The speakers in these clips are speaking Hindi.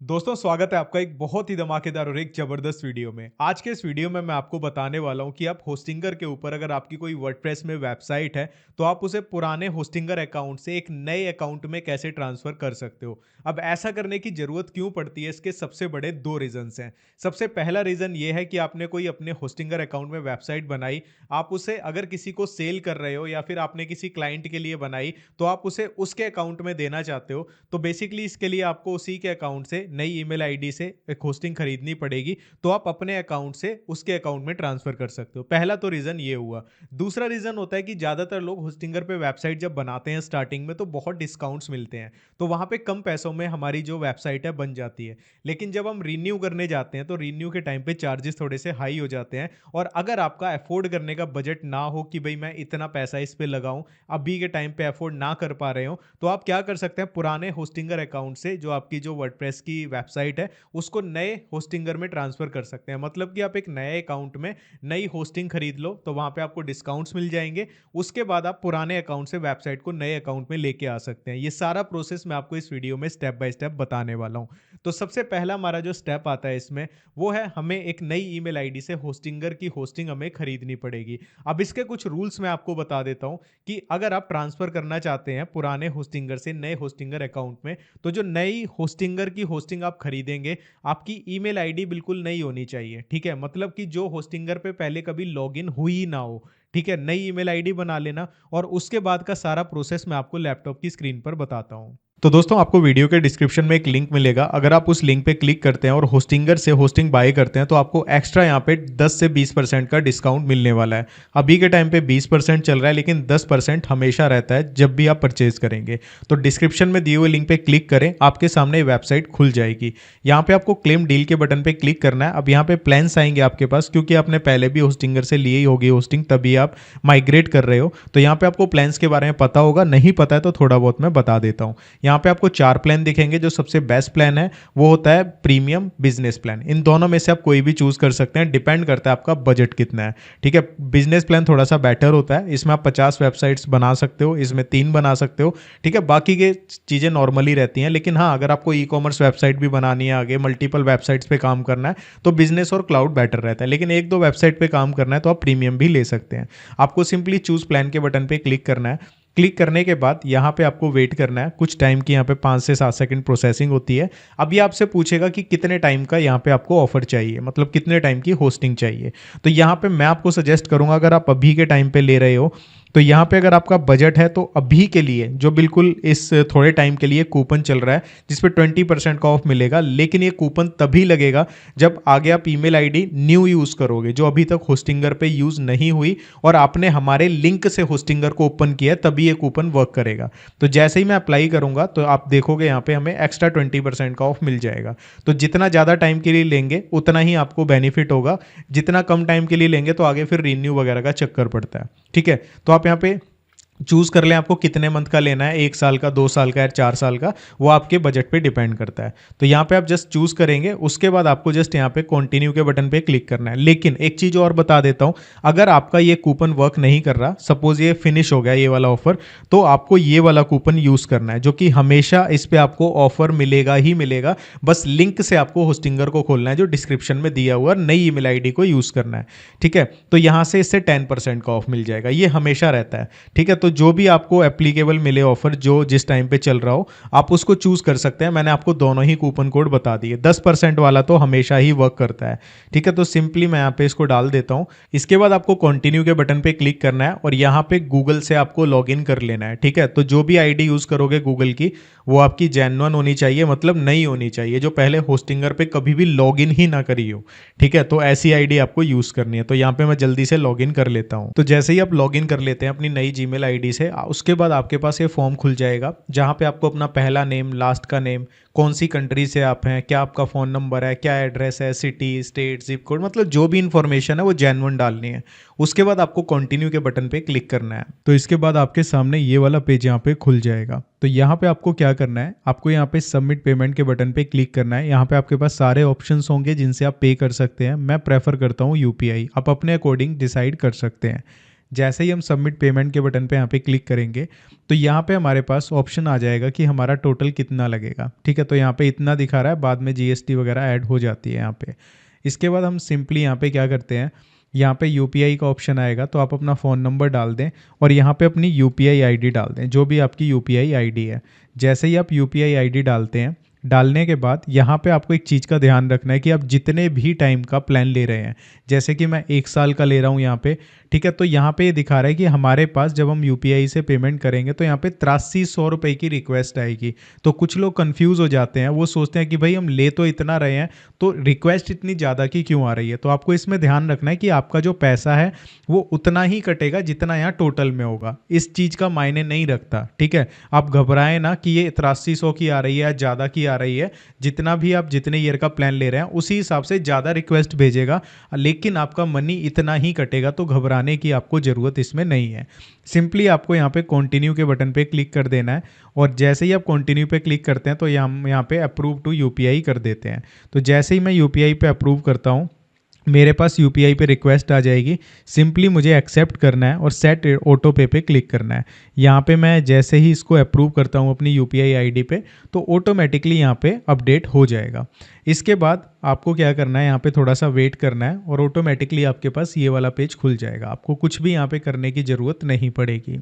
दोस्तों स्वागत है आपका एक बहुत ही धमाकेदार और एक जबरदस्त वीडियो में। आज के इस वीडियो में मैं आपको बताने वाला हूं कि आप होस्टिंगर के ऊपर अगर आपकी कोई वर्डप्रेस में वेबसाइट है तो आप उसे पुराने होस्टिंगर अकाउंट से एक नए अकाउंट में कैसे ट्रांसफर कर सकते हो। अब ऐसा करने की जरूरत क्यों पड़ती है, इसके सबसे बड़े दो रीजंस हैं। सबसे पहला रीजन ये है कि आपने कोई अपने होस्टिंगर अकाउंट में वेबसाइट बनाई, आप उसे अगर किसी को सेल कर रहे हो या फिर आपने किसी क्लाइंट के लिए बनाई तो आप उसे उसके अकाउंट में देना चाहते हो, तो बेसिकली इसके लिए आपको उसी के अकाउंट से नई ईमेल आईडी से एक होस्टिंग खरीदनी पड़ेगी। तो आप अपने अकाउंट से उसके अकाउंट में ट्रांसफर कर सकते हो। पहला तो रीजन ये हुआ। दूसरा रीजन होता है कि ज्यादातर लोग होस्टिंगर पे वेबसाइट जब बनाते हैं स्टार्टिंग में तो बहुत डिस्काउंट्स मिलते हैं, तो वहां पे कम पैसों में हमारी जो वेबसाइट है बन जाती है। लेकिन जब हम रिन्यू करने जाते हैं तो रिन्यू के टाइम पे चार्जेस थोड़े से हाई हो जाते हैं, और अगर आपका अफोर्ड करने का बजट ना हो कि भाई मैं इतना पैसा इस पे लगाऊं, अभी के टाइम पे अफोर्ड ना कर पा रहे हो, तो आप क्या कर सकते हैं, पुराने होस्टिंगर अकाउंट से जो आपकी जो वर्डप्रेस की वेबसाइट है उसको नए होस्टिंगर में ट्रांसफर कर सकते हैं। मतलब कि आप एक नए अकाउंट में नई होस्टिंग खरीद लो तो वहां पे आपको डिस्काउंट्स मिल जाएंगे। उसके बाद आप पुराने अकाउंट से वेबसाइट को नए अकाउंट में लेके आ सकते हैं। ये सारा प्रोसेस मैं आपको इस वीडियो में स्टेप बाय स्टेप बताने वाला हूं। तो सबसे पहला हमारा जो स्टेप आता है इसमें, वो है हमें एक नई ईमेल आईडी से होस्टिंगर की होस्टिंग हमें खरीदनी पड़ेगी। अब इसके कुछ रूल्स मैं आपको बता देता हूं कि अगर आप ट्रांसफर करना चाहते हैं पुराने होस्टिंगर से नए होस्टिंगर अकाउंट में, तो जो नई होस्टिंगर की होस्टिंग आप खरीदेंगे, आपकी ईमेल आईडी बिल्कुल नई होनी चाहिए। ठीक है, मतलब कि जो होस्टिंगर पे पहले कभी लॉगिन हुई ना हो। ठीक है, नई ईमेल आईडी बना लेना, और उसके बाद का सारा प्रोसेस मैं आपको लैपटॉप की स्क्रीन पर बताता हूं। तो दोस्तों आपको वीडियो के डिस्क्रिप्शन में एक लिंक मिलेगा, अगर आप उस लिंक पे क्लिक करते हैं और होस्टिंगर से होस्टिंग बाय करते हैं तो आपको एक्स्ट्रा यहाँ पे 10 से 20% का डिस्काउंट मिलने वाला है। अभी के टाइम पे 20% चल रहा है, लेकिन 10% हमेशा रहता है जब भी आप परचेज करेंगे। तो डिस्क्रिप्शन में दिए हुए लिंक पे क्लिक करें, आपके सामने वेबसाइट खुल जाएगी। यहाँ पे आपको क्लेम डील के बटन पे क्लिक करना है। अब यहाँ पे प्लान्स आएंगे आपके पास, क्योंकि आपने पहले भी होस्टिंगर से लिए ही होगी होस्टिंग, तभी आप माइग्रेट कर रहे हो। तो यहाँ पे आपको प्लान्स के बारे में पता होगा, नहीं पता है तो थोड़ा बहुत मैं बता देता हूँ। यहाँ पे आपको 4 प्लान दिखेंगे। जो सबसे बेस्ट प्लान है वो होता है प्रीमियम बिजनेस प्लान। इन दोनों में से आप कोई भी चूज कर सकते हैं, डिपेंड करता है आपका बजट कितना है। ठीक है, बिजनेस प्लान थोड़ा सा बेटर होता है, इसमें आप 50 वेबसाइट्स बना सकते हो, इसमें 3 बना सकते हो। ठीक है, बाकी के चीजें नॉर्मली रहती हैं, लेकिन हाँ अगर आपको ई कॉमर्स वेबसाइट भी बनानी है, आगे मल्टीपल वेबसाइट्स पे काम करना है, तो बिजनेस और क्लाउड बेटर रहता है। लेकिन एक दो वेबसाइट पे काम करना है तो आप प्रीमियम भी ले सकते हैं। आपको सिंपली चूज प्लान के बटन पे क्लिक करना है। क्लिक करने के बाद यहाँ पे आपको वेट करना है कुछ टाइम की। यहाँ पे 5 से 7 सेकंड प्रोसेसिंग होती है। अब ये आपसे पूछेगा कि कितने टाइम का यहाँ पे आपको ऑफर चाहिए, मतलब कितने टाइम की होस्टिंग चाहिए। तो यहाँ पे मैं आपको सजेस्ट करूंगा, अगर आप अभी के टाइम पे ले रहे हो तो यहाँ पे अगर आपका बजट है तो अभी के लिए जो बिल्कुल इस थोड़े टाइम के लिए कूपन चल रहा है जिसपे 20% का ऑफ मिलेगा, लेकिन ये कूपन तभी लगेगा जब आगे आप ईमेल आईडी न्यू यूज करोगे, जो अभी तक होस्टिंगर पे यूज नहीं हुई और आपने हमारे लिंक से होस्टिंगर को ओपन किया, तभी ये कूपन वर्क करेगा। तो जैसे ही मैं अप्लाई करूंगा तो आप देखोगे यहाँ पे हमें एक्स्ट्रा 20% का ऑफ मिल जाएगा। तो जितना ज़्यादा टाइम के लिए लेंगे उतना ही आपको बेनिफिट होगा, जितना कम टाइम के लिए लेंगे तो आगे फिर रिन्यू वगैरह का चक्कर पड़ता है। ठीक है, तो आप यहाँ पे चूज कर लें आपको कितने मंथ का लेना है, 1 साल का, 2 साल का या 4 साल का, वो आपके बजट पे डिपेंड करता है। तो यहाँ पे आप जस्ट चूज करेंगे, उसके बाद आपको जस्ट यहाँ पे कंटिन्यू के बटन पे क्लिक करना है। लेकिन एक चीज और बता देता हूँ, अगर आपका ये कूपन वर्क नहीं कर रहा, सपोज ये फिनिश हो गया ये वाला ऑफर, तो आपको ये वाला कूपन यूज करना है, जो कि हमेशा इस पे आपको ऑफर मिलेगा ही मिलेगा। बस लिंक से आपको होस्टिंगर को खोलना है जो डिस्क्रिप्शन में दिया हुआ, नई ईमेल आईडी को यूज करना है। ठीक है, तो यहाँ से इससे 10% का ऑफ मिल जाएगा, ये हमेशा रहता है। ठीक है, तो जो भी आपको एप्लीकेबल मिले ऑफर जो जिस टाइम पे चल रहा हो, आप उसको चूज कर सकते हैं। मैंने आपको दोनों ही कूपन कोड बता दिए। 10% वाला तो हमेशा ही वर्क करता है। ठीक है, तो सिंपली मैं यहाँ पे इसको डाल देता हूँ। इसके बाद आपको कंटिन्यू के बटन पे क्लिक करना है और यहाँ पे गूगल से आपको लॉग इन कर लेना है। ठीक है, तो जो भी आईडी यूज करोगे गूगल की, वो आपकी जेन्युइन होनी चाहिए, मतलब नई होनी चाहिए, जो पहले होस्टिंगर पे कभी भी लॉग इन ही ना करी हो। ठीक है, तो ऐसी आईडी आपको यूज करनी है। तो यहाँ पे मैं जल्दी से लॉग इन कर लेता हूँ। तो जैसे ही आप लॉग इन कर लेते हैं अपनी नई जीमेल आईडी से, उसके बाद आपके पास ये फॉर्म खुल जाएगा जहाँ पे आपको अपना पहला नेम, लास्ट का नेम, कौन सी कंट्री से आप हैं, क्या आपका फ़ोन नंबर है, क्या एड्रेस है, सिटी, स्टेट, जिप कोड, मतलब जो भी इंफॉर्मेशन है वो जेन्युइन डालनी है। उसके बाद आपको कंटिन्यू के बटन पे क्लिक करना है। तो इसके बाद आपके सामने ये वाला पेज यहाँ पे खुल जाएगा। तो यहाँ पे आपको क्या करना है, आपको यहाँ पे सबमिट पेमेंट के बटन पे क्लिक करना है। यहाँ पे आपके पास सारे ऑप्शंस होंगे जिनसे आप पे कर सकते हैं। मैं प्रेफर करता हूँ यूपीआई, आप अपने अकॉर्डिंग डिसाइड कर सकते हैं। जैसे ही हम सबमिट पेमेंट के बटन पे यहाँ पे क्लिक करेंगे तो यहाँ पे हमारे पास ऑप्शन आ जाएगा कि हमारा टोटल कितना लगेगा। ठीक है, तो यहाँ पे इतना दिखा रहा है, बाद में जीएसटी वगैरह ऐड हो जाती है यहाँ पे। इसके बाद हम सिंपली यहाँ पे क्या करते हैं, यहाँ पे यूपीआई का ऑप्शन आएगा, तो आप अपना फ़ोन नंबर डाल दें और यहाँ पे अपनी यूपीआई आईडी डाल दें, जो भी आपकी यूपीआई आईडी है। जैसे ही आप यूपीआई आईडी डालते हैं, डालने के बाद यहाँ पे आपको एक चीज़ का ध्यान रखना है कि आप जितने भी टाइम का प्लान ले रहे हैं, जैसे कि मैं 1 साल का ले रहा हूँ यहाँ पे, ठीक है, तो यहाँ पे ये दिखा रहा है कि हमारे पास जब हम यूपीआई से पेमेंट करेंगे तो यहाँ पे 8300 रुपये की रिक्वेस्ट आएगी। तो कुछ लोग कंफ्यूज हो जाते हैं, वो सोचते हैं कि भाई हम ले तो इतना रहे हैं तो रिक्वेस्ट इतनी ज़्यादा की क्यों आ रही है। तो आपको इसमें ध्यान रखना है कि आपका जो पैसा है वो उतना ही कटेगा जितना यहाँ टोटल में होगा, इस चीज़ का मायने नहीं रखता। ठीक है, आप घबराएं ना कि ये 8300 की आ रही है या ज़्यादा की आ रही है, जितना भी आप जितने ईयर का प्लान ले रहे हैं उसी हिसाब से ज़्यादा रिक्वेस्ट भेजेगा, लेकिन आपका मनी इतना ही कटेगा, तो घबराने की आपको ज़रूरत इसमें नहीं है। सिंपली आपको यहाँ पे कंटिन्यू के बटन पे क्लिक कर देना है और जैसे ही आप कंटिन्यू पे क्लिक करते हैं तो यहाँ पे अप्रूव टू यूपीआई कर देते हैं। तो जैसे ही मैं यूपीआई पे अप्रूव करता हूँ, मेरे पास यूपीआई पे रिक्वेस्ट आ जाएगी। सिंपली मुझे एक्सेप्ट करना है और सेट ऑटो पे क्लिक करना है। यहाँ पे मैं जैसे ही इसको अप्रूव करता हूँ अपनी यूपीआई आईडी पे, तो ऑटोमेटिकली यहाँ पे अपडेट हो जाएगा। इसके बाद आपको क्या करना है, यहाँ पे थोड़ा सा वेट करना है और ऑटोमेटिकली आपके पास ये वाला पेज खुल जाएगा। आपको कुछ भी यहाँ पे करने की ज़रूरत नहीं पड़ेगी।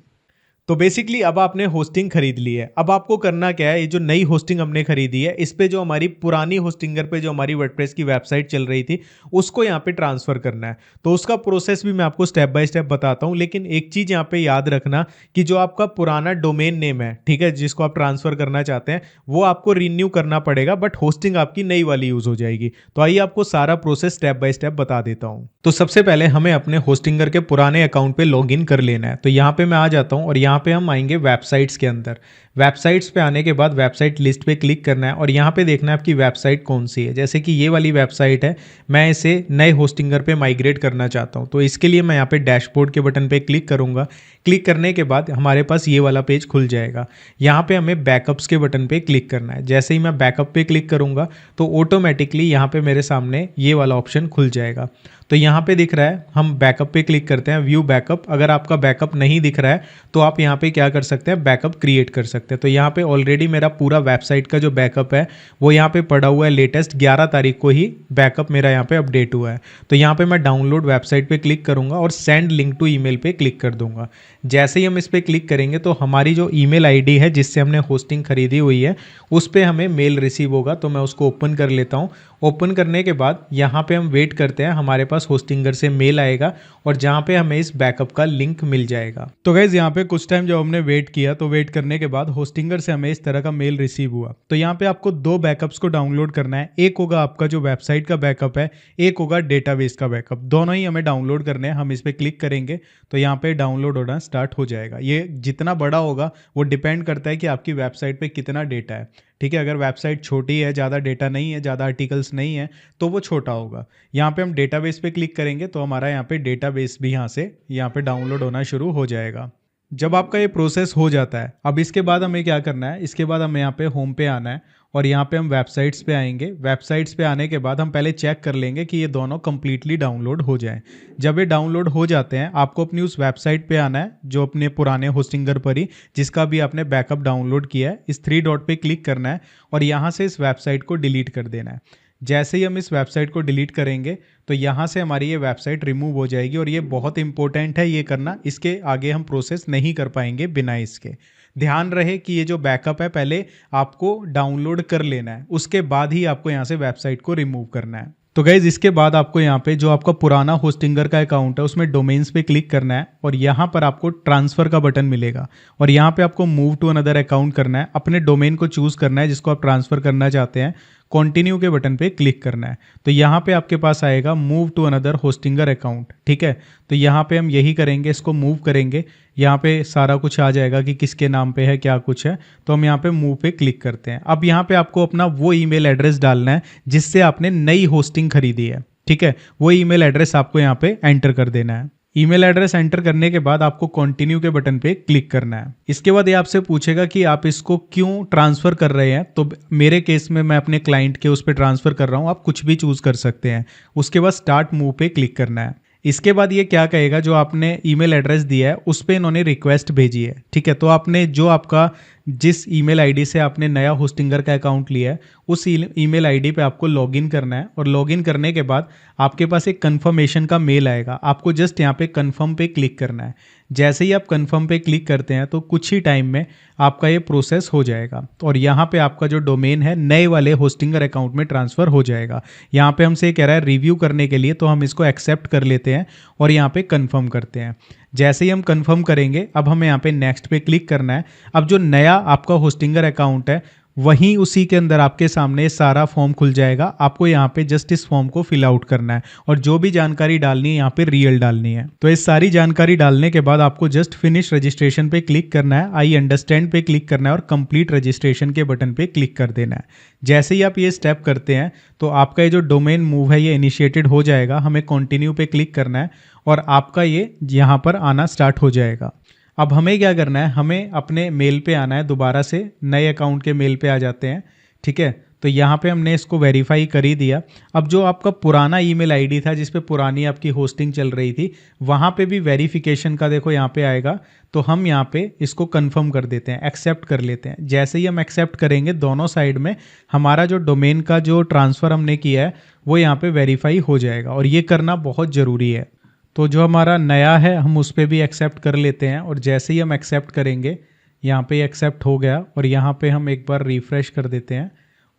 तो बेसिकली अब आपने होस्टिंग खरीद ली है। अब आपको करना क्या है, ये जो नई होस्टिंग हमने खरीदी है इस पे जो हमारी पुरानी होस्टिंगर पे जो हमारी वर्डप्रेस की वेबसाइट चल रही थी उसको यहाँ पे ट्रांसफ़र करना है। तो उसका प्रोसेस भी मैं आपको स्टेप बाय स्टेप बताता हूँ, लेकिन एक चीज़ यहाँ पे याद रखना कि जो आपका पुराना डोमेन नेम है, ठीक है, जिसको आप ट्रांसफ़र करना चाहते हैं, वो आपको रिन्यू करना पड़ेगा, बट होस्टिंग आपकी नई वाली यूज़ हो जाएगी। तो आइए आपको सारा प्रोसेस स्टेप बाय स्टेप बता देता हूँ। तो सबसे पहले हमें अपने होस्टिंगर के पुराने अकाउंट पे लॉगिन कर लेना है। तो यहाँ पे मैं आ जाता हूँ और यहाँ पे हम आएंगे वेबसाइट्स के अंदर। वेबसाइट्स पे आने के बाद वेबसाइट लिस्ट पे क्लिक करना है और यहाँ पे देखना है आपकी वेबसाइट कौन सी है। जैसे कि ये वाली वेबसाइट है, मैं इसे नए होस्टिंगर पे माइग्रेट करना चाहता हूँ, तो इसके लिए मैं यहाँ पे डैशबोर्ड के बटन पे क्लिक करूँगा। क्लिक करने के बाद हमारे पास ये वाला पेज खुल जाएगा। यहाँ पे हमें बैकअप्स के बटन पे क्लिक करना है। जैसे ही मैं बैकअप पे क्लिक करूँगा तो ऑटोमेटिकली यहाँ पे मेरे सामने ये वाला ऑप्शन खुल जाएगा। तो यहाँ पे दिख रहा है, हम बैकअप पे क्लिक करते हैं, व्यू बैकअप। अगर आपका बैकअप नहीं दिख रहा है तो आप यहाँ पे क्या कर सकते हैं, बैकअप क्रिएट कर सकते हैं। तो यहाँ पे ऑलरेडी मेरा पूरा वेबसाइट का जो बैकअप है वो यहाँ पे पड़ा हुआ है। लेटेस्ट 11 तारीख को ही बैकअप मेरा यहाँ पे अपडेट हुआ है। तो यहाँ पे मैं डाउनलोड वेबसाइट पे क्लिक करूँगा और सेंड लिंक टू ईमेल पे क्लिक कर दूंगा। जैसे ही हम इस पर क्लिक करेंगे तो हमारी जो ईमेल आईडी है जिससे हमने होस्टिंग खरीदी हुई है उस पर हमें मेल रिसीव होगा। तो मैं उसको ओपन कर लेता हूँ। ओपन करने के बाद यहाँ पे हम वेट करते हैं, हमारे पास होस्टिंगर से मेल आएगा और जहाँ पे हमें इस बैकअप का लिंक मिल जाएगा। तो गाइस यहाँ पे कुछ टाइम जब हमने वेट किया तो वेट करने के बाद होस्टिंगर से हमें इस तरह का मेल रिसीव हुआ। तो यहाँ पे आपको 2 बैकअप्स को डाउनलोड करना है। एक होगा आपका जो वेबसाइट का बैकअप है, एक होगा डेटाबेस का बैकअप। दोनों ही हमें डाउनलोड करने हैं। हम इस पर क्लिक करेंगे तो यहाँ पे डाउनलोड होना स्टार्ट हो जाएगा। ये जितना बड़ा होगा वो डिपेंड करता है कि आपकी वेबसाइट पे कितना डेटा है। ठीक है, अगर वेबसाइट छोटी है, ज़्यादा डेटा नहीं है, ज़्यादा आर्टिकल्स नहीं है, तो वो छोटा होगा। यहाँ पे हम डेटाबेस पे क्लिक करेंगे तो हमारा यहाँ पे डेटाबेस भी यहाँ पे डाउनलोड होना शुरू हो जाएगा। जब आपका ये प्रोसेस हो जाता है, अब इसके बाद हमें क्या करना है, इसके बाद हमें यहाँ पे होम पे आना है और यहाँ पे हम वेबसाइट्स पे आएंगे। वेबसाइट्स पे आने के बाद हम पहले चेक कर लेंगे कि ये दोनों कंप्लीटली डाउनलोड हो जाएं। जब ये डाउनलोड हो जाते हैं, आपको अपनी उस वेबसाइट पे आना है जो अपने पुराने होस्टिंगर पर ही जिसका भी आपने बैकअप डाउनलोड किया है। इस 3 डॉट पे क्लिक करना है और यहाँ से इस वेबसाइट को डिलीट कर देना है। जैसे ही हम इस वेबसाइट को डिलीट करेंगे तो यहाँ से हमारी ये वेबसाइट रिमूव हो जाएगी और ये बहुत इंपॉर्टेंट है ये करना। इसके आगे हम प्रोसेस नहीं कर पाएंगे बिना इसके। ध्यान रहे कि ये जो बैकअप है पहले आपको डाउनलोड कर लेना है, उसके बाद ही आपको यहाँ से वेबसाइट को रिमूव करना है। तो गाइज इसके बाद आपको यहाँ पे जो आपका पुराना होस्टिंगर का अकाउंट है उसमें डोमेन्स पे क्लिक करना है और यहाँ पर आपको ट्रांसफ़र का बटन मिलेगा और यहाँ पे आपको मूव टू अनदर अकाउंट करना है। अपने डोमेन को चूज़ करना है जिसको आप ट्रांसफ़र करना चाहते हैं। कंटिन्यू के बटन पे क्लिक करना है। तो यहाँ पे आपके पास आएगा move to another Hostinger account. ठीक है, तो यहाँ पे हम यही करेंगे, इसको मूव करेंगे। यहाँ पे सारा कुछ आ जाएगा कि किसके नाम पे है, क्या कुछ है। तो हम यहाँ पे मूव पे क्लिक करते हैं। अब यहाँ पे आपको अपना वो ईमेल एड्रेस डालना है जिससे आपने नई होस्टिंग खरीदी है। ठीक है, वो ईमेल एड्रेस आपको यहाँ पे एंटर कर देना है। ईमेल एड्रेस एंटर करने के बाद आपको कंटिन्यू के बटन पे क्लिक करना है। इसके बाद ये आपसे पूछेगा कि आप इसको क्यों ट्रांसफ़र कर रहे हैं। तो मेरे केस में मैं अपने क्लाइंट के उस पर ट्रांसफ़र कर रहा हूँ, आप कुछ भी चूज़ कर सकते हैं। उसके बाद स्टार्ट मूव पे क्लिक करना है। इसके बाद ये क्या कहेगा, जो आपने ईमेल एड्रेस दिया है उस पे इन्होंने रिक्वेस्ट भेजी है, ठीक है। तो आपने जो आपका जिस ईमेल आईडी से आपने नया होस्टिंगर का अकाउंट लिया है उस ईमेल आईडी पे आपको लॉगिन करना है, और लॉगिन करने के बाद आपके पास एक कंफर्मेशन का मेल आएगा। आपको जस्ट यहाँ पे कंफर्म पे क्लिक करना है। जैसे ही आप कंफर्म पे क्लिक करते हैं तो कुछ ही टाइम में आपका ये प्रोसेस हो जाएगा, और यहाँ पे आपका जो डोमेन है नए वाले होस्टिंगर अकाउंट में ट्रांसफ़र हो जाएगा। यहाँ पे हमसे कह रहा है रिव्यू करने के लिए, तो हम इसको एक्सेप्ट कर लेते हैं और यहाँ पे कंफर्म करते हैं। जैसे ही हम कंफर्म करेंगे, अब हमें यहाँ पे नेक्स्ट पे क्लिक करना है। अब जो नया आपका होस्टिंगर अकाउंट है वहीं उसी के अंदर आपके सामने सारा फॉर्म खुल जाएगा। आपको यहाँ पे जस्ट इस फॉर्म को फिल आउट करना है, और जो भी जानकारी डालनी है यहाँ पे रियल डालनी है। तो इस सारी जानकारी डालने के बाद आपको जस्ट फिनिश रजिस्ट्रेशन पे क्लिक करना है, आई अंडरस्टैंड पे क्लिक करना है और कंप्लीट रजिस्ट्रेशन के बटन पे क्लिक कर देना है। जैसे ही आप ये स्टेप करते हैं तो आपका ये जो डोमेन मूव है ये इनिशिएटेड हो जाएगा। हमें कंटिन्यू पे क्लिक करना है और आपका ये यहाँ पर आना स्टार्ट हो जाएगा। अब हमें क्या करना है, हमें अपने मेल पे आना है, दोबारा से नए अकाउंट के मेल पे आ जाते हैं, ठीक है। तो यहाँ पे हमने इसको वेरीफाई कर ही दिया। अब जो आपका पुराना ईमेल आईडी था जिस पे पुरानी आपकी होस्टिंग चल रही थी, वहाँ पे भी वेरिफिकेशन का देखो यहाँ पे आएगा। तो हम यहाँ पे इसको कंफर्म कर देते हैं, एक्सेप्ट कर लेते हैं। जैसे ही हम एक्सेप्ट करेंगे दोनों साइड में हमारा जो डोमेन का जो ट्रांसफ़र हमने किया है वो यहाँ पे वेरीफाई हो जाएगा, और ये करना बहुत ज़रूरी है। तो जो हमारा नया है हम उस पर भी एक्सेप्ट कर लेते हैं, और जैसे ही हम एक्सेप्ट करेंगे यहाँ पे एक्सेप्ट हो गया, और यहाँ पे हम एक बार रिफ़्रेश कर देते हैं,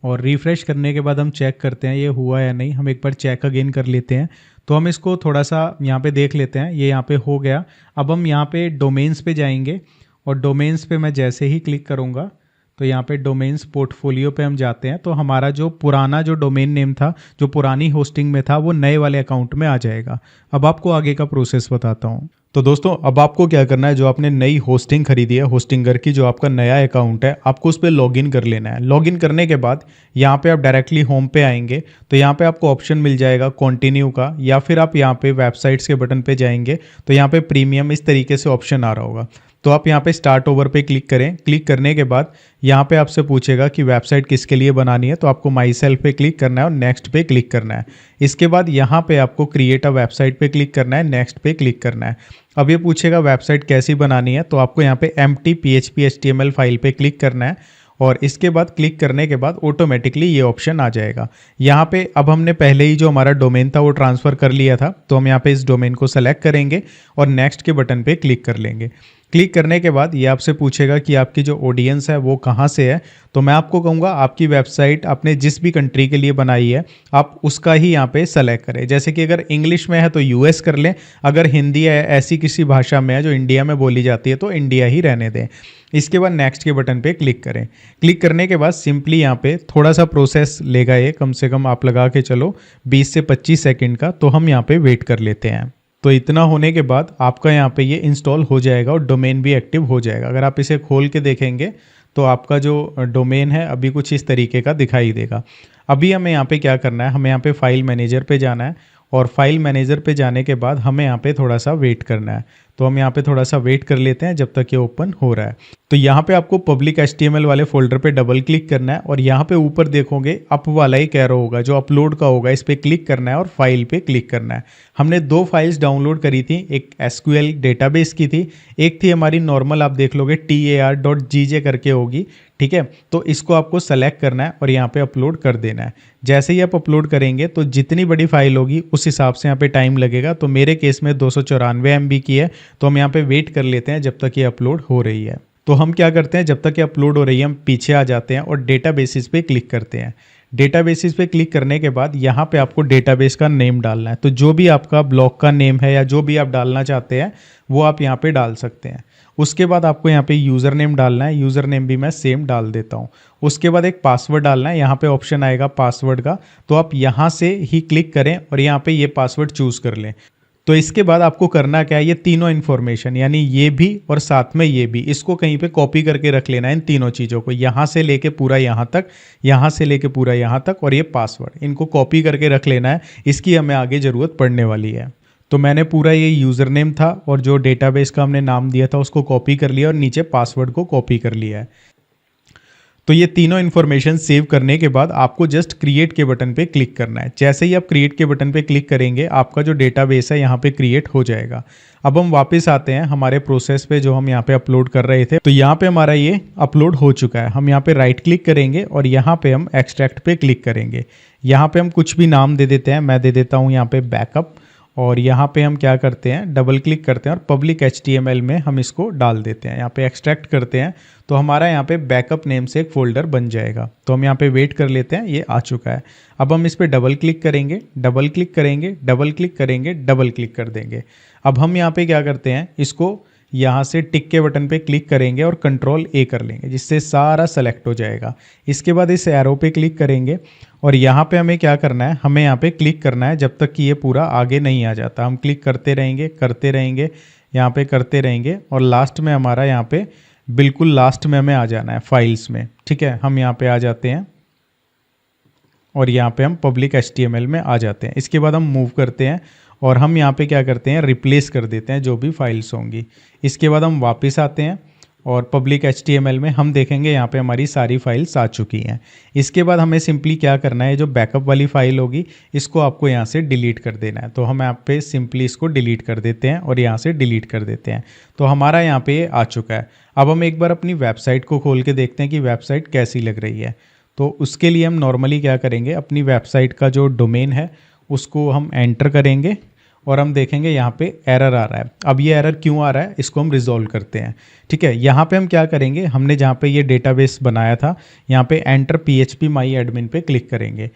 और रिफ़्रेश करने के बाद हम चेक करते हैं ये हुआ या नहीं। हम एक बार चेक अगेन कर लेते हैं। तो हम इसको थोड़ा सा यहाँ पे देख लेते हैं, ये यहाँ पे हो गया। अब हम यहाँ पे डोमेन्स पे जाएंगे, और डोमेन्स पे मैं जैसे ही क्लिक करूँगा तो यहाँ पे डोमेन्स पोर्टफोलियो पे हम जाते हैं। तो हमारा जो पुराना जो डोमेन नेम था जो पुरानी होस्टिंग में था वो नए वाले अकाउंट में आ जाएगा। अब आपको आगे का प्रोसेस बताता हूँ। तो दोस्तों अब आपको क्या करना है, जो आपने नई होस्टिंग खरीदी है होस्टिंगर की, जो आपका नया अकाउंट है, आपको उस पर लॉगिन कर लेना है। लॉगिन करने के बाद यहाँ पे आप डायरेक्टली होम पे आएंगे, तो यहाँ पे आपको ऑप्शन मिल जाएगा कंटिन्यू का, या फिर आप यहाँ पे वेबसाइट्स के बटन पे जाएंगे तो यहाँ पे प्रीमियम इस तरीके से ऑप्शन आ रहा होगा। तो आप यहाँ पे स्टार्ट ओवर पे क्लिक करें। क्लिक करने के बाद यहाँ पे आपसे पूछेगा कि वेबसाइट किसके लिए बनानी है, तो आपको माई सेल्फ पे क्लिक करना है और नेक्स्ट पे क्लिक करना है। इसके बाद यहाँ पे आपको क्रिएट अ वेबसाइट पे क्लिक करना है, नेक्स्ट पे क्लिक करना है। अब ये पूछेगा वेबसाइट कैसी बनानी है, तो आपको यहाँ पे empty PHP HTML फाइल पे क्लिक करना है, और इसके बाद क्लिक करने के बाद ऑटोमेटिकली ये ऑप्शन आ जाएगा। यहाँ पे अब हमने पहले ही जो हमारा डोमेन था वो ट्रांसफ़र कर लिया था, तो हम यहाँ पे इस डोमेन को सेलेक्ट करेंगे और नेक्स्ट के बटन पे क्लिक कर लेंगे। क्लिक करने के बाद ये आपसे पूछेगा कि आपकी जो ऑडियंस है वो कहाँ से है, तो मैं आपको कहूँगा आपकी वेबसाइट आपने जिस भी कंट्री के लिए बनाई है आप उसका ही यहाँ पे सेलेक्ट करें। जैसे कि अगर इंग्लिश में है तो यूएस कर लें, अगर हिंदी है ऐसी किसी भाषा में है जो इंडिया में बोली जाती है तो इंडिया ही रहने दें। इसके बाद नेक्स्ट के बटन पे क्लिक करें। क्लिक करने के बाद सिंपली यहाँ पे थोड़ा सा प्रोसेस लेगा, ये कम से कम आप लगा के चलो 20 से 25 सेकंड का, तो हम यहाँ पे वेट कर लेते हैं। तो इतना होने के बाद आपका यहाँ पे ये इंस्टॉल हो जाएगा और डोमेन भी एक्टिव हो जाएगा। अगर आप इसे खोल के देखेंगे तो आपका जो डोमेन है अभी कुछ इस तरीके का दिखाई देगा। अभी हमें यहाँ पे क्या करना है, हमें यहाँ पे फाइल मैनेजर पे जाना है, और फाइल मैनेजर पे जाने के बाद हमें यहाँ पे थोड़ा सा वेट करना है। तो हम यहाँ पे थोड़ा सा वेट कर लेते हैं जब तक ये ओपन हो रहा है। तो यहाँ पे आपको पब्लिक HTML वाले फोल्डर पे डबल क्लिक करना है, और यहाँ पे ऊपर देखोगे अप वाला ही एरो होगा जो अपलोड का होगा, इस पर क्लिक करना है और फाइल पे क्लिक करना है। हमने 2 फाइल्स डाउनलोड करी थी, एक SQL डेटाबेस की थी, एक थी हमारी नॉर्मल, आप देख लोगे tar.gj करके होगी, ठीक है। तो इसको आपको सेलेक्ट करना है और यहाँ पे अपलोड कर देना है। जैसे ही आप अपलोड करेंगे तो जितनी बड़ी फाइल होगी उस हिसाब से यहाँ पे टाइम लगेगा। तो मेरे केस में 294 MB की है, तो हम यहाँ पे वेट कर लेते हैं जब तक ये अपलोड हो रही है। तो हम क्या करते हैं, जब तक ये अपलोड हो रही है हम पीछे आ जाते हैं और डेटाबेसिस पे क्लिक करते हैं। डेटाबेसिस पे क्लिक करने के बाद यहाँ पे आपको डेटाबेस का नेम डालना है। तो जो भी आपका ब्लॉक का नेम है या जो भी आप डालना चाहते हैं वो आप यहाँ पे डाल सकते हैं। उसके बाद आपको यहाँ पे यूज़र नेम डालना है, यूज़र नेम भी मैं सेम डाल देता हूँ। उसके बाद एक पासवर्ड डालना है, यहाँ पे ऑप्शन आएगा पासवर्ड का, तो आप यहाँ से ही क्लिक करें और यहाँ पे ये पासवर्ड चूज़ कर लें। तो इसके बाद आपको करना क्या है, ये तीनों इन्फॉर्मेशन यानी ये भी और साथ में ये भी, इसको कहीं पे कॉपी करके रख लेना है। इन तीनों चीज़ों को यहाँ से लेके पूरा यहाँ तक, यहाँ से लेके पूरा यहाँ तक, और ये पासवर्ड, इनको कॉपी करके रख लेना है। इसकी हमें आगे ज़रूरत पड़ने वाली है। तो मैंने पूरा ये यूज़र नेम था और जो डेटाबेस का हमने नाम दिया था उसको कॉपी कर लिया और नीचे पासवर्ड को कॉपी कर लिया है। तो ये तीनों इन्फॉर्मेशन सेव करने के बाद आपको जस्ट क्रिएट के बटन पे क्लिक करना है। जैसे ही आप क्रिएट के बटन पे क्लिक करेंगे आपका जो डेटाबेस है यहाँ पे क्रिएट हो जाएगा। अब हम वापस आते हैं हमारे प्रोसेस पे जो हम यहाँ पे अपलोड कर रहे थे। तो यहाँ पे हमारा ये अपलोड हो चुका है। हम यहाँ पे राइट क्लिक करेंगे और यहाँ पे हम एक्सट्रैक्ट पे क्लिक करेंगे। यहाँ पे हम कुछ भी नाम दे देते हैं। मैं दे देता हूँ यहाँ पे बैकअप, और यहाँ पे हम क्या करते हैं, डबल क्लिक करते हैं और पब्लिक HTML में हम इसको डाल देते हैं। यहाँ पे एक्सट्रैक्ट करते हैं तो हमारा यहाँ पे बैकअप नेम से एक फोल्डर बन जाएगा। तो हम यहाँ पे वेट कर लेते हैं, ये आ चुका है। अब हम इस पर डबल क्लिक करेंगे, डबल क्लिक करेंगे, डबल क्लिक करेंगे, डबल क्लिक कर देंगे। अब हम यहाँ पे क्या करते हैं, इसको यहाँ से टिक के बटन पे क्लिक करेंगे और कंट्रोल A कर लेंगे, जिससे सारा सेलेक्ट हो जाएगा। इसके बाद इस एरो पे क्लिक करेंगे और यहाँ पे हमें क्या करना है, हमें यहाँ पे क्लिक करना है जब तक कि ये पूरा आगे नहीं आ जाता। हम क्लिक करते रहेंगे, यहाँ पे करते रहेंगे और लास्ट में हमारा यहाँ पे बिल्कुल लास्ट में हमें आ जाना है फाइल्स में। ठीक है, हम यहाँ पे आ जाते हैं और यहाँ पे हम पब्लिक HTML में आ जाते हैं। इसके बाद हम मूव करते हैं और हम यहाँ पे क्या करते हैं, रिप्लेस कर देते हैं जो भी फाइल्स होंगी। इसके बाद हम वापस आते हैं और पब्लिक HTML में हम देखेंगे यहाँ पे हमारी सारी फाइल्स आ चुकी हैं। इसके बाद हमें सिंपली क्या करना है, जो बैकअप वाली फाइल होगी इसको आपको यहाँ से डिलीट कर देना है। तो हम यहाँ पे सिंपली इसको डिलीट कर देते हैं और यहाँ से डिलीट कर देते हैं। तो हमारा यहाँ पे आ चुका है। अब हम एक बार अपनी वेबसाइट को खोल के देखते हैं कि वेबसाइट कैसी लग रही है। तो उसके लिए हम नॉर्मली क्या करेंगे, अपनी वेबसाइट का जो डोमेन है उसको हम एंटर करेंगे और हम देखेंगे यहाँ पे एरर आ रहा है। अब ये एरर क्यों आ रहा है, इसको हम रिजॉल्व करते हैं। ठीक है, यहाँ पे हम क्या करेंगे, हमने जहाँ पे ये डेटाबेस बनाया था यहाँ पे एंटर PHP माई एडमिन पे क्लिक करेंगे।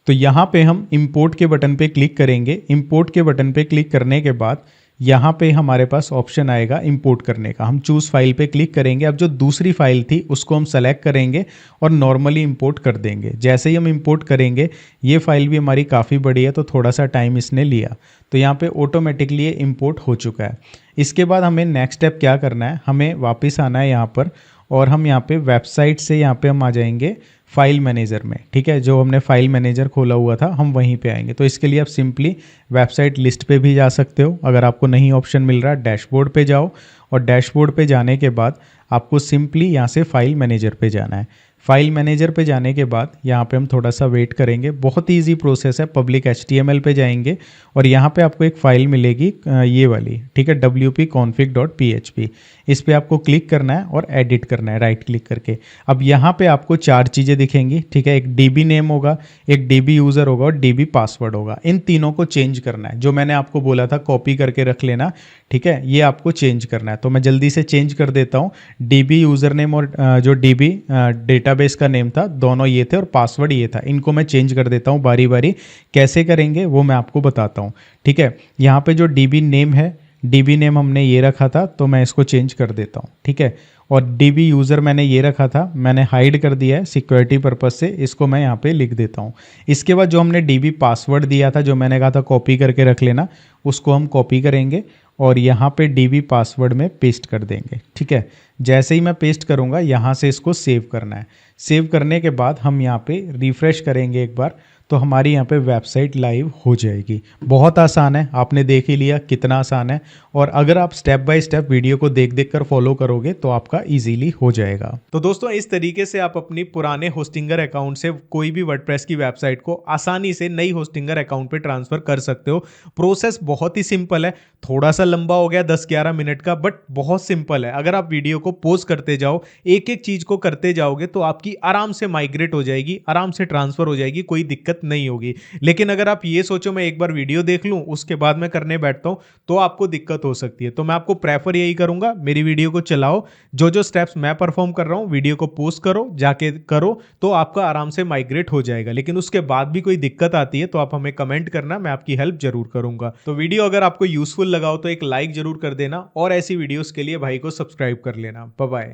तो यहाँ पे हम इंपोर्ट के बटन पे क्लिक करेंगे। इंपोर्ट के बटन पे क्लिक करने के बाद यहाँ पे हमारे पास ऑप्शन आएगा इंपोर्ट करने का। हम चूज़ फाइल पे क्लिक करेंगे। अब जो दूसरी फाइल थी उसको हम सेलेक्ट करेंगे और नॉर्मली इंपोर्ट कर देंगे। जैसे ही हम इंपोर्ट करेंगे, ये फाइल भी हमारी काफ़ी बड़ी है तो थोड़ा सा टाइम इसने लिया, तो यहाँ पे ऑटोमेटिकली ये इंपोर्ट हो चुका है। इसके बाद हमें नेक्स्ट स्टेप क्या करना है, हमें वापस आना है यहाँ पर और हम यहाँ पे वेबसाइट से यहाँ पे हम आ जाएंगे फाइल मैनेजर में। ठीक है, जो हमने फाइल मैनेजर खोला हुआ था हम वहीं पे आएंगे। तो इसके लिए आप सिंपली वेबसाइट लिस्ट पे भी जा सकते हो। अगर आपको नहीं ऑप्शन मिल रहा, डैशबोर्ड पे जाओ और डैशबोर्ड पे जाने के बाद आपको सिंपली यहाँ से फाइल मैनेजर पे जाना है। फाइल मैनेजर पे जाने के बाद यहाँ पे हम थोड़ा सा वेट करेंगे। बहुत ही ईजी प्रोसेस है। पब्लिक HTML पे जाएंगे और यहाँ पे आपको एक फ़ाइल मिलेगी ये वाली, ठीक है, wp-config.php। इस पे आपको क्लिक करना है और एडिट करना है राइट क्लिक करके। अब यहाँ पे आपको 4 चीज़ें दिखेंगी। ठीक है, एक DB नेम होगा, एक DB यूज़र होगा और DB पासवर्ड होगा। इन तीनों को चेंज करना है। जो मैंने आपको बोला था कॉपी करके रख लेना, ठीक है, ये आपको चेंज करना है। तो मैं जल्दी से चेंज कर देता हूँ। DB यूज़र नेम और जो DB डेटाबेस का नेम था, दोनों ये थे और पासवर्ड ये था। इनको मैं चेंज कर देता हूँ बारी बारी। कैसे करेंगे वो मैं आपको बताता हूँ। ठीक है, यहाँ पे जो DB नेम है, DB नेम हमने ये रखा था तो मैं इसको चेंज कर देता हूँ। ठीक है, और DB यूज़र मैंने ये रखा था, मैंने हाइड कर दिया है सिक्योरिटी पर्पज़ से, इसको मैं यहाँ पे लिख देता हूँ। इसके बाद जो हमने DB पासवर्ड दिया था, जो मैंने कहा था कॉपी करके रख लेना, उसको हम कॉपी करेंगे और यहाँ पे DB पासवर्ड में पेस्ट कर देंगे। ठीक है, जैसे ही मैं पेस्ट करूँगा यहाँ से इसको सेव करना है। सेव करने के बाद हम यहाँ पे रिफ़्रेश करेंगे एक बार, तो हमारी यहाँ पे वेबसाइट लाइव हो जाएगी। बहुत आसान है, आपने देख ही लिया कितना आसान है। और अगर आप स्टेप बाय स्टेप वीडियो को देख देख कर फॉलो करोगे तो आपका इजीली हो जाएगा। तो दोस्तों इस तरीके से आप अपनी पुराने होस्टिंगर अकाउंट से कोई भी वर्डप्रेस की वेबसाइट को आसानी से नई होस्टिंगर अकाउंट पे ट्रांसफर कर सकते हो। प्रोसेस बहुत ही सिंपल है, थोड़ा सा लंबा हो गया 10-11 मिनट का, बट बहुत सिंपल है। अगर आप वीडियो को पॉज करते जाओ, एक एक चीज को करते जाओगे तो आपकी आराम से माइग्रेट हो जाएगी, आराम से ट्रांसफर हो जाएगी, कोई दिक्कत नहीं होगी। लेकिन अगर आप ये सोचो मैं एक बार वीडियो देख लूं उसके बाद मैं करने बैठता हूं, तो आपको दिक्कत हो सकती है। तो मैं आपको प्रेफर यही करूंगा, मेरी वीडियो को चलाओ, जो जो स्टेप्स मैं परफॉर्म कर रहा हूं वीडियो को पोस्ट करो, जाके करो, तो आपका आराम से माइग्रेट हो जाएगा। लेकिन उसके बाद भी कोई दिक्कत आती है तो आप हमें कमेंट करना, मैं आपकी हेल्प जरूर करूंगा। तो वीडियो अगर आपको यूजफुल लगा हो तो एक लाइक जरूर कर देना और ऐसी वीडियोस के लिए भाई को सब्सक्राइब कर लेना। Bye bye.